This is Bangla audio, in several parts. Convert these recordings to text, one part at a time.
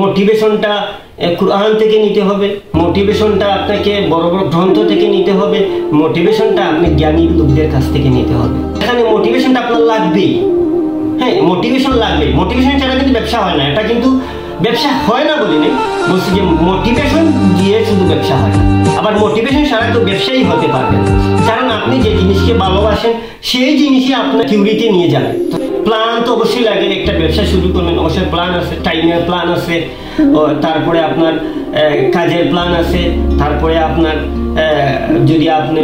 মোটিভেশনটা কুরআন থেকে নিতে হবে, মোটিভেশনটা আপনাকে বড় বড় গ্রন্থ থেকে নিতে হবে, মোটিভেশনটা আপনি জ্ঞানী লোকদের কাছ থেকে নিতে হবে। এখানে মোটিভেশনটা আপনার লাগবেই। হ্যাঁ, মোটিভেশন লাগবে। মোটিভেশন ছাড়া কিন্তু ব্যবসা হয় না। এটা কিন্তু ব্যবসা হয় না বলি নেই, বলছি যে মোটিভেশন দিয়ে শুধু ব্যবসা হয় না। আবার মোটিভেশন ছাড়া তো ব্যবসায়ী হতে পারবেন, কারণ আপনি যে জিনিসকে ভালোবাসেন সেই জিনিসই আপনার থিওরিতে নিয়ে যাবে। প্ল্যান তো অবশ্যই লাগে। একটা ব্যবসা শুরু করবেন, অবশ্যই প্ল্যান আছে, টাইমের প্ল্যান আছে, তারপরে আপনার কাজের প্ল্যান আছে, তারপরে আপনার যদি আপনি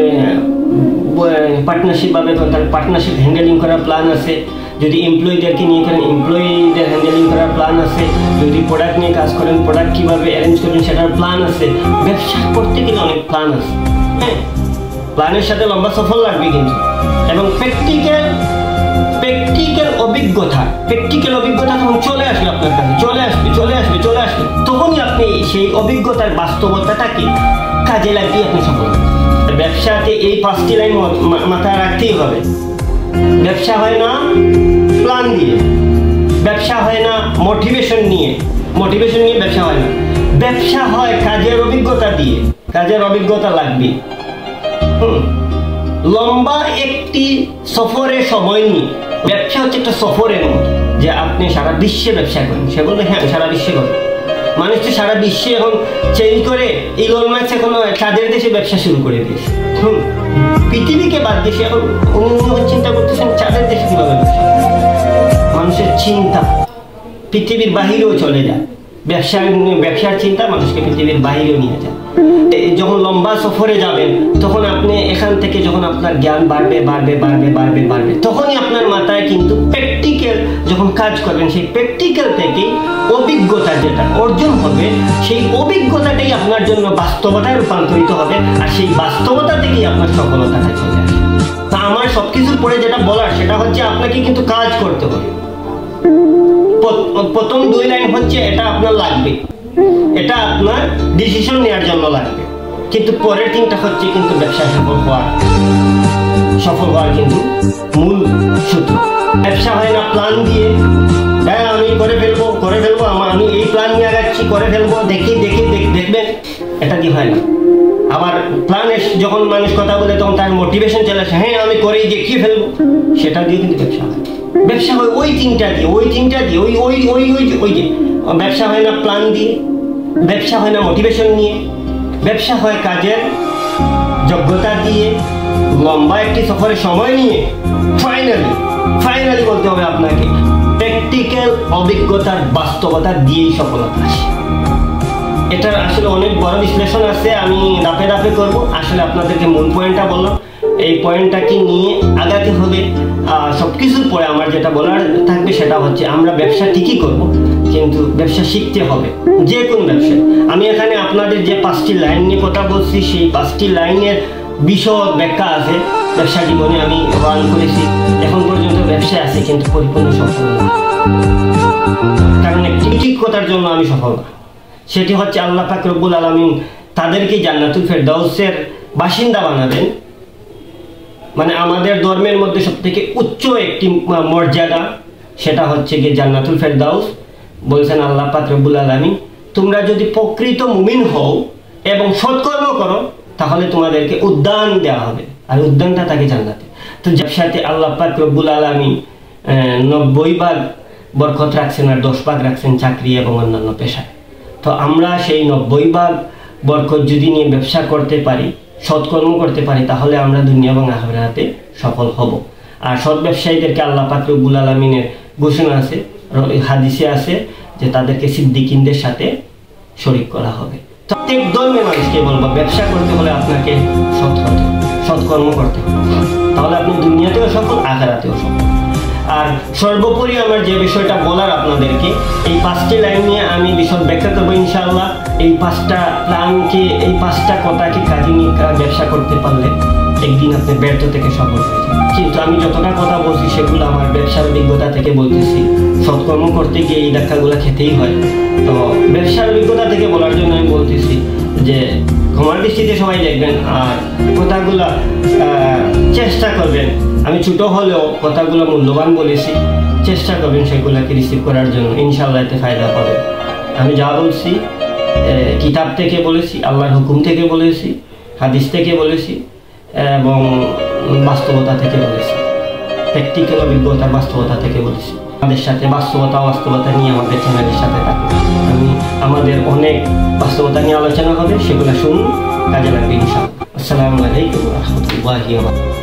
পার্টনারশিপ ভাবে করেন তাহলে পার্টনারশিপ হ্যান্ডেলিং করার প্ল্যান আছে, যদি এমপ্লয়ীদেরকে নিয়ে করেন এমপ্লয়ীদের হ্যান্ডেলিং করার প্ল্যান আছে, যদি প্রোডাক্ট নিয়ে কাজ করেন প্রোডাক্ট কীভাবে অ্যারেঞ্জ করবেন সেটার প্ল্যান আছে। ব্যবসা করতে গেলে অনেক প্ল্যান আছে। হ্যাঁ, প্ল্যানের সাথে লম্বা সফল লাগবে কিন্তু, এবং প্র্যাকটিক্যাল অভিজ্ঞতা যখন চলে আসবে আপনার কাছে, চলে আসবে, তখনই আপনি সেই অভিজ্ঞতার বাস্তবতাটাকে কাজে লাগিয়ে আপনি সফল হবেন। ব্যবসাতে এই 5টি লাইন মাথায় রাখতেই হবে। ব্যবসা হয় না প্ল্যান দিয়ে, ব্যবসা হয় না মোটিভেশন নিয়ে ব্যবসা হয় না। ব্যবসা হয় কাজের অভিজ্ঞতা দিয়ে, কাজের অভিজ্ঞতা লাগবে। লম্বা একটি সফরের সময় নিয়ে, ব্যবসা হচ্ছে একটা সফরের মতো, যে আপনি সারা বিশ্বে ব্যবসা করেন। সে বলবে হ্যাঁ সারা বিশ্বে করেন। মানুষ তো সারা বিশ্বে এখন চেঞ্জ করে, ইলন মাস্ক এখন তাদের দেশে ব্যবসা শুরু করে দিয়েছে। পৃথিবীকে বাদ দেশে এখন চিন্তা করতেছেন চাঁদের দেশে কিভাবে ব্যবসা। মানুষের চিন্তা পৃথিবীর বাহিরেও চলে যায়। ব্যবসার চিন্তা মানুষকে পৃথিবীর বাহিরেও নিয়ে যায়। যখন লম্বা সফরে যাবেন তখন আপনি এখান থেকে যখন আপনার জ্ঞান বাড়বে, তখনই আপনার মাথায় কিন্তু প্র্যাকটিক্যাল যখন কাজ করবেন, সেই প্র্যাকটিক্যাল থেকে অভিজ্ঞতা যেটা অর্জন হবে, সেই অভিজ্ঞতাটাই আপনার জন্য বাস্তবতায় রূপান্তরিত হবে, আর সেই বাস্তবতা থেকেই আপনার সফলতাটা চলে আসবে। তা আমার সবকিছুর পরে যেটা বলার সেটা হচ্ছে আপনাকে কিন্তু কাজ করতে হবে। প্রথম 2 লাইন হচ্ছে এটা আপনার লাগবে, এটা আপনার ডিসিশন নেওয়ার জন্য লাগবে, কিন্তু পরের 3টা হচ্ছে কিন্তু ব্যবসায় সফল হওয়ার কিন্তু মূল সূত্র। ব্যবসা হয় না প্ল্যান দিয়ে, হ্যাঁ আমি করে ফেলবো, আমি এই প্ল্যান নিয়ে আগাচ্ছি, করে ফেলবো, দেখবেন, এটা দিয়ে হয় না। আবার প্ল্যানে যখন মানুষ কথা বলে তখন তার মোটিভেশন চলে আসে, হ্যাঁ আমি করেই দেখিয়ে ফেলবো, সেটা দিয়ে কিন্তু ব্যবসা হয়। ব্যবসা হয় ওই তিনটা দিয়ে, ওই যে ব্যবসা হয় না প্ল্যান দিয়ে, ব্যবসা হয় না মোটিভেশন নিয়ে, ব্যবসা হয় কাজের যোগ্যতা দিয়ে, লম্বা একটি সফরের সময় নিয়ে। ফাইনালি বলতে হবে আপনাকে প্র্যাকটিক্যাল অভিজ্ঞতার বাস্তবতা দিয়েই সফলতা আসে। এটার আসলে অনেক বড় বিশ্লেষণ আছে, আমি ধাপে করব। আসলে আপনাদেরকে মূল পয়েন্টটা বললাম, এই পয়েন্টটাকে নিয়ে আগাতে হবে। সবকিছুর পরে আমার যেটা বলার থাকবে সেটা হচ্ছে আমরা ব্যবসা ঠিকই করব, কিন্তু ব্যবসা শিখতে হবে। যে কোন ব্যবসা, আমি এখানে আপনাদের যে 5টি লাইন নিয়ে কথা বলছি, সেই 5টি লাইনের বিশদ ব্যাখ্যা আছে। ব্যবসা জীবনে আমি রান করেছি, এখন পর্যন্ত ব্যবসায় আছে, কিন্তু পরিপূর্ণ সফল না। কারণ একটি ঠিক কথার জন্য আমি সফল না, সেটি হচ্ছে আল্লাহ পাক রব্বুল আলামিন তাদেরকে জান্নাতুল ফেরদাউসের বাসিন্দা বানাবেন। মানে আমাদের ধর্মের মধ্যে সবথেকে উচ্চ একটি মর্যাদা, সেটা হচ্ছে গিয়ে জান্নাতুল ফেরদাউস। বলছেন আল্লাহ পাক রব্বুল আলামিন, তোমরা যদি প্রকৃত মুমিন হও এবং সৎকর্ম করো তাহলে তোমাদেরকে উদ্যান দেওয়া হবে, আর উদ্যানটা থাকে জান্নাতে। তো ব্যবসাতে আল্লাহ পাক রব্বুল আলামিন 90 বরকত রাখছেন, আর 10 রাখছেন চাকরি এবং অন্যান্য পেশায়। তো আমরা সেই 90 বরকত যদি নিয়ে ব্যবসা করতে পারি, সৎকর্ম করতে পারি, তাহলে আমরা দুনিয়া এবং আখিরাতে সফল হব। আর সৎ ব্যবসায়ীদেরকে আল্লাহ পাক রব্বুল আলামিনের ঘোষণা আছে, হাদিসে আছে যে তাদেরকে সিদ্দিকিনদের সাথে শরীক করা হবে। প্রত্যেক ধর্মের মানুষকে বলবো, ব্যবসা করতে হলে আপনাকে সৎকর্ম করতে হবে, তাহলে আপনি দুনিয়াতেও সফল, আখিরাতেও সফল। আর সর্বোপরি আমার যে বিষয়টা বলার আপনাদেরকে, এই 5টি লাইন নিয়ে আমি বিশদ ব্যাখ্যা করবো ইনশাআল্লাহ। এই 5টা প্ল্যানকে, এই 5টা কথাকে কাজে নিয়ে ব্যবসা করতে পারলে একদিন আপনি ব্যর্থ থেকে সফল হয়ে যাবেন। কিন্তু আমি যতটা কথা বলছি সেগুলো আমার ব্যবসার অভিজ্ঞতা থেকে বলতেছি। সৎকর্ম করতে গিয়ে এই ধাক্কাগুলো খেতেই হয়। তো ব্যবসার অভিজ্ঞতা থেকে বলার জন্য আমি বলতেছি যে ক্ষমার দৃষ্টিতে সবাই দেখবেন, আর কথাগুলো চেষ্টা করবেন। আমি ছোট হলেও কথাগুলো মূল্যবান বলেছি, চেষ্টা করবেন সেগুলোকে রিসিভ করার জন্য, ইনশাআল্লাহ এতে ফায়দা পাবেন। আমি যা বলছি কিতাব থেকে বলেছি, আল্লাহর হুকুম থেকে বলেছি, হাদিস থেকে বলেছি এবং বাস্তবতা থেকে বলেছি, প্র্যাকটিক্যাল অভিজ্ঞতার বাস্তবতা থেকে বলেছি। আমাদের সাথে বাস্তবতা নিয়ে আমাদের চ্যানেলের সাথে থাকুন। আমাদের অনেক বাস্তবতা নিয়ে আলোচনা হবে, সেগুলো শুনুন, কাজে লাগবে ইনশাআল্লাহ। আসসালামু আলাইকুম ওয়া রাহমাতুল্লাহি ওয়া বারাকাতুহু।